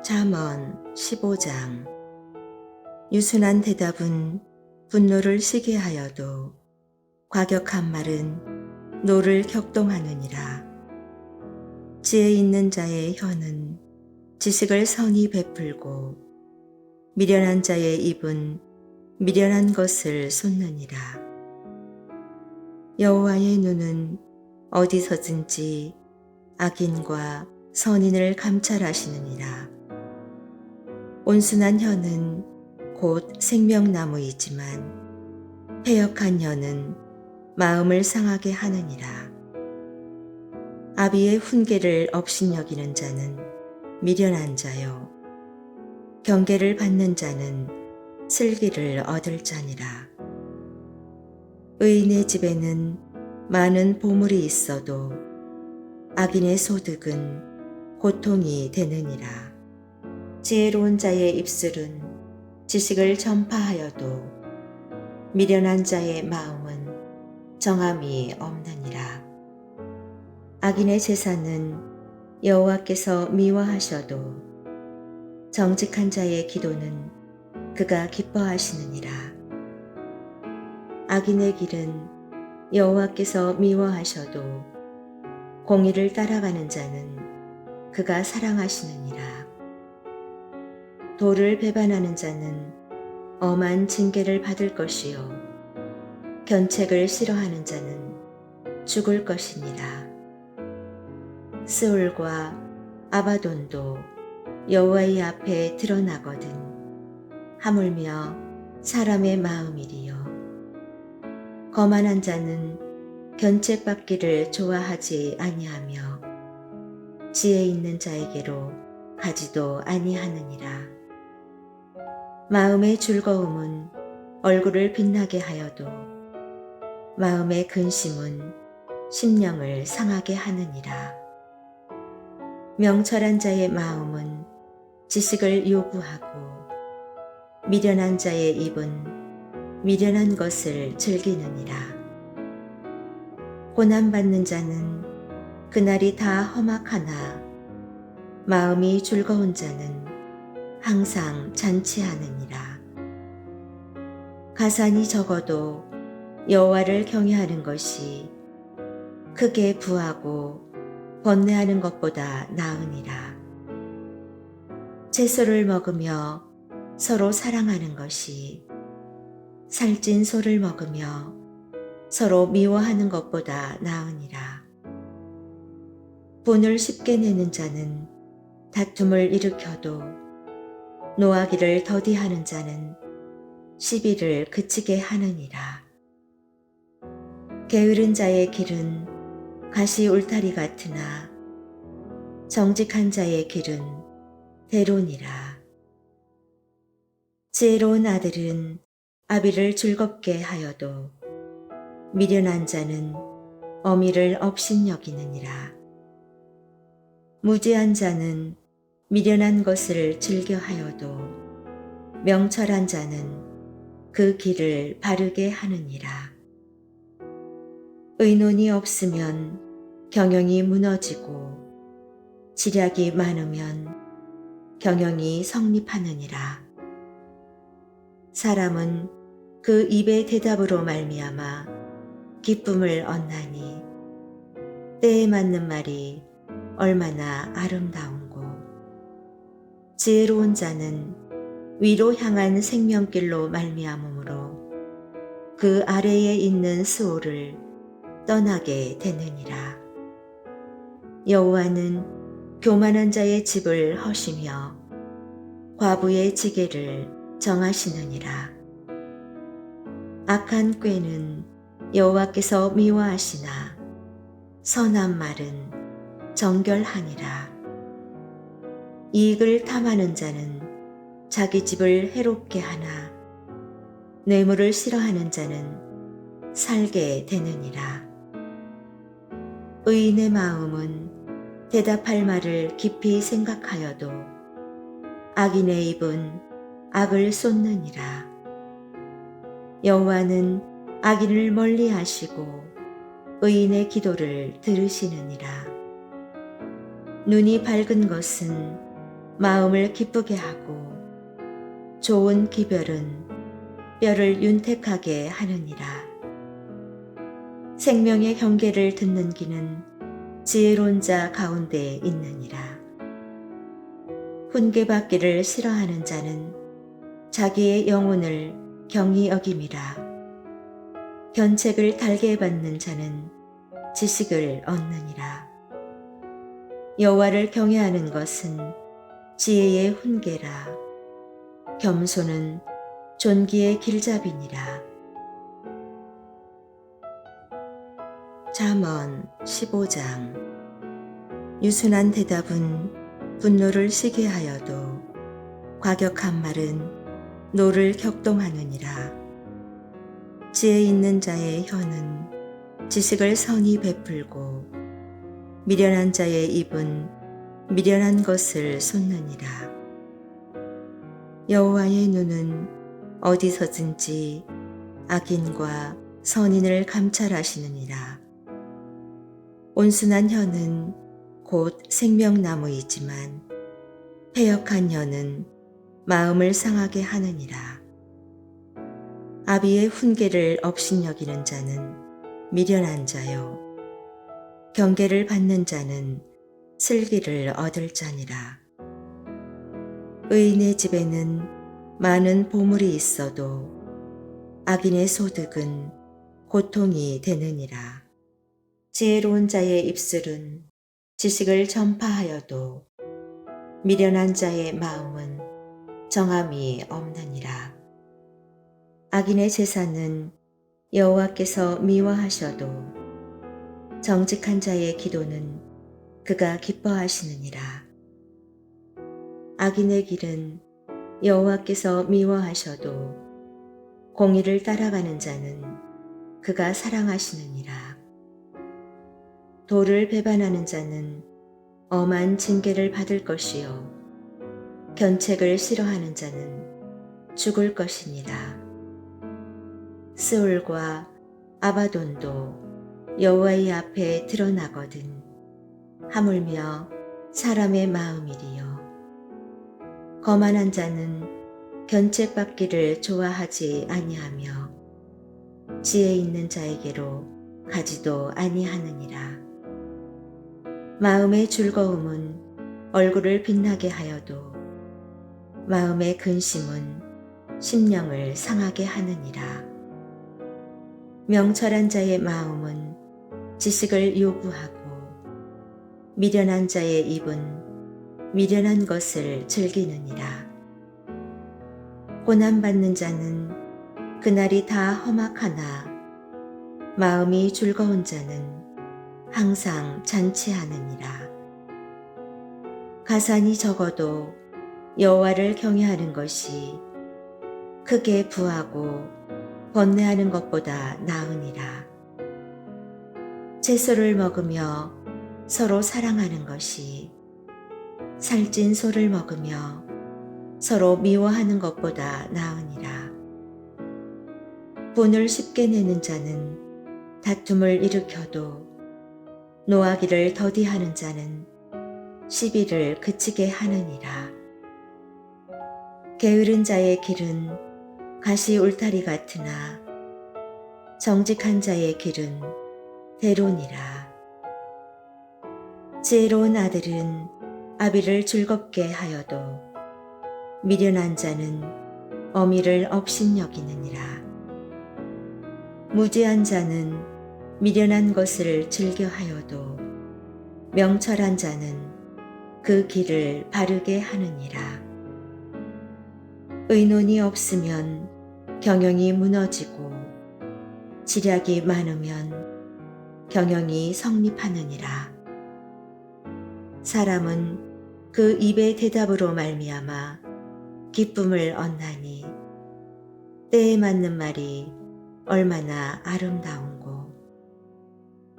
잠언 15장. 유순한 대답은 분노를 시게 하여도 과격한 말은 노를 격동하느니라. 지혜 있는 자의 혀는 지식을 선히 베풀고 미련한 자의 입은 미련한 것을 쏟느니라. 여호와의 눈은 어디서든지 악인과 선인을 감찰하시느니라. 온순한 혀는 곧 생명나무이지만 패역한 혀는 마음을 상하게 하느니라. 아비의 훈계를 업신여기는 자는 미련한 자요, 경계를 받는 자는 슬기를 얻을 자니라. 의인의 집에는 많은 보물이 있어도 악인의 소득은 고통이 되느니라. 지혜로운 자의 입술은 지식을 전파하여도 미련한 자의 마음은 정함이 없느니라. 악인의 제사는 여호와께서 미워하셔도 정직한 자의 기도는 그가 기뻐하시느니라. 악인의 길은 여호와께서 미워하셔도 공의를 따라가는 자는 그가 사랑하시느니라. 도를 배반하는 자는 엄한 징계를 받을 것이요, 견책을 싫어하는 자는 죽을 것이니라. 스올과 아바돈도 여호와의 앞에 드러나거든 하물며 사람의 마음이리요. 거만한 자는 견책받기를 좋아하지 아니하며 지혜 있는 자에게로 가지도 아니하느니라. 마음의 즐거움은 얼굴을 빛나게 하여도 마음의 근심은 심령을 상하게 하느니라. 명철한 자의 마음은 지식을 요구하고 미련한 자의 입은 미련한 것을 즐기느니라. 고난받는 자는 그날이 다 험악하나 마음이 즐거운 자는 항상 잔치하느니라. 가산이 적어도 여호와를 경외하는 것이 크게 부하고 번뇌하는 것보다 나으니라. 채소를 먹으며 서로 사랑하는 것이 살찐 소를 먹으며 서로 미워하는 것보다 나으니라. 분을 쉽게 내는 자는 다툼을 일으켜도 노하기를 더디하는 자는 시비를 그치게 하느니라. 게으른 자의 길은 가시 울타리 같으나 정직한 자의 길은 대로니라. 지혜로운 아들은 아비를 즐겁게 하여도 미련한 자는 어미를 업신여기느니라. 무지한 자는 미련한 것을 즐겨하여도 명철한 자는 그 길을 바르게 하느니라. 의논이 없으면 경영이 무너지고 지략이 많으면 경영이 성립하느니라. 사람은 그 입의 대답으로 말미암아 기쁨을 얻나니 때에 맞는 말이 얼마나 아름다운고. 지혜로운 자는 위로 향한 생명길로 말미암으므로 그 아래에 있는 스올을 떠나게 되느니라. 여호와는 교만한 자의 집을 허시며 과부의 지게를 정하시느니라. 악한 꾀는 여호와께서 미워하시나 선한 말은 정결하니라. 이익을 탐하는 자는 자기 집을 해롭게 하나 뇌물을 싫어하는 자는 살게 되느니라. 의인의 마음은 대답할 말을 깊이 생각하여도 악인의 입은 악을 쏟느니라. 여호와는 악인을 멀리하시고 의인의 기도를 들으시느니라. 눈이 밝은 것은 마음을 기쁘게 하고 좋은 기별은 뼈를 윤택하게 하느니라. 생명의 경계를 듣는 기는 지혜로운 자 가운데에 있느니라. 훈계받기를 싫어하는 자는 자기의 영혼을 경히 여김이라. 견책을 달게 받는 자는 지식을 얻느니라. 여호와를 경외하는 것은 지혜의 훈계라. 겸손은 존귀의 길잡이니라. 잠언 15장. 유순한 대답은 분노를 시게 하여도 과격한 말은 노를 격동하느니라. 지혜 있는 자의 혀는 지식을 선히 베풀고 미련한 자의 입은 미련한 것을 쏟느니라. 여호와의 눈은 어디서든지 악인과 선인을 감찰하시느니라. 온순한 혀는 곧 생명나무이지만 패역한 혀는 마음을 상하게 하느니라. 아비의 훈계를 업신여기는 자는 미련한 자요, 경계를 받는 자는 슬기를 얻을 자니라. 의인의 집에는 많은 보물이 있어도 악인의 소득은 고통이 되느니라. 지혜로운 자의 입술은 지식을 전파하여도 미련한 자의 마음은 정함이 없느니라. 악인의 제사는 여호와께서 미워하셔도 정직한 자의 기도는 그가 기뻐하시느니라. 악인의 길은 여호와께서 미워하셔도 공의를 따라가는 자는 그가 사랑하시느니라. 도를 배반하는 자는 엄한 징계를 받을 것이요, 견책을 싫어하는 자는 죽을 것이니라. 스올과 아바돈도 여호와의 앞에 드러나거든 하물며 사람의 마음이리요. 거만한 자는 견책받기를 좋아하지 아니하며 지혜 있는 자에게로 가지도 아니하느니라. 마음의 즐거움은 얼굴을 빛나게 하여도 마음의 근심은 심령을 상하게 하느니라. 명철한 자의 마음은 지식을 요구하고 미련한 자의 입은 미련한 것을 즐기느니라. 고난받는 자는 그날이 다 험악하나 마음이 즐거운 자는 항상 잔치하느니라. 가산이 적어도 여호와를 경외하는 것이 크게 부하고 번뇌하는 것보다 나으니라. 채소를 먹으며 서로 사랑하는 것이 살찐 소를 먹으며 서로 미워하는 것보다 나으니라. 분을 쉽게 내는 자는 다툼을 일으켜도 노하기를 더디하는 자는 시비를 그치게 하느니라. 게으른 자의 길은 가시 울타리 같으나 정직한 자의 길은 대론이라. 지혜로운 아들은 아비를 즐겁게 하여도 미련한 자는 어미를 업신여기느니라. 무지한 자는 미련한 것을 즐겨하여도 명철한 자는 그 길을 바르게 하느니라. 의논이 없으면 경영이 무너지고 지략이 많으면 경영이 성립하느니라. 사람은 그 입의 대답으로 말미암아 기쁨을 얻나니 때에 맞는 말이 얼마나 아름다운고.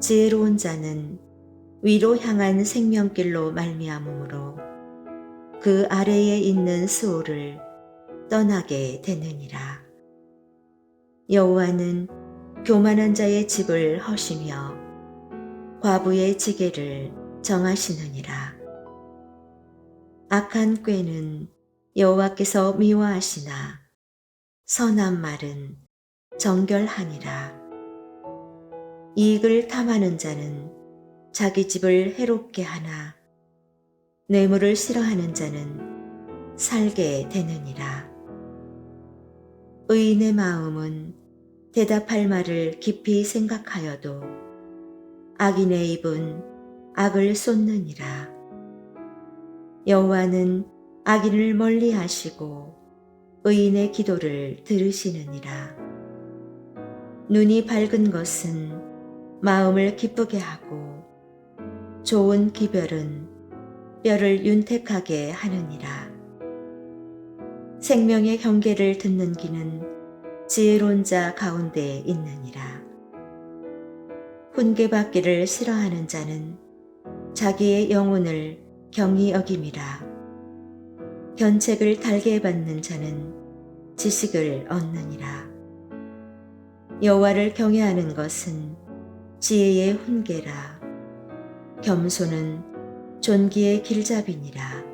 지혜로운 자는 위로 향한 생명길로 말미암으므로 그 아래에 있는 스올을 떠나게 되느니라. 여호와는 교만한 자의 집을 허시며 과부의 지게를 정하시느니라. 악한 꾀는 여호와께서 미워하시나 선한 말은 정결하니라. 이익을 탐하는 자는 자기 집을 해롭게 하나 뇌물을 싫어하는 자는 살게 되느니라. 의인의 마음은 대답할 말을 깊이 생각하여도 악인의 입은 악을 쏟느니라. 여호와는 악인을 멀리하시고 의인의 기도를 들으시느니라. 눈이 밝은 것은 마음을 기쁘게 하고 좋은 기별은 뼈를 윤택하게 하느니라. 생명의 경계를 듣는 기는 지혜로운 자 가운데 있느니라. 훈계받기를 싫어하는 자는 자기의 영혼을 경히 여김이라. 견책을 달게 받는 자는 지식을 얻느니라. 여호와를 경외하는 것은 지혜의 훈계라. 겸손은 존귀의 길잡이니라.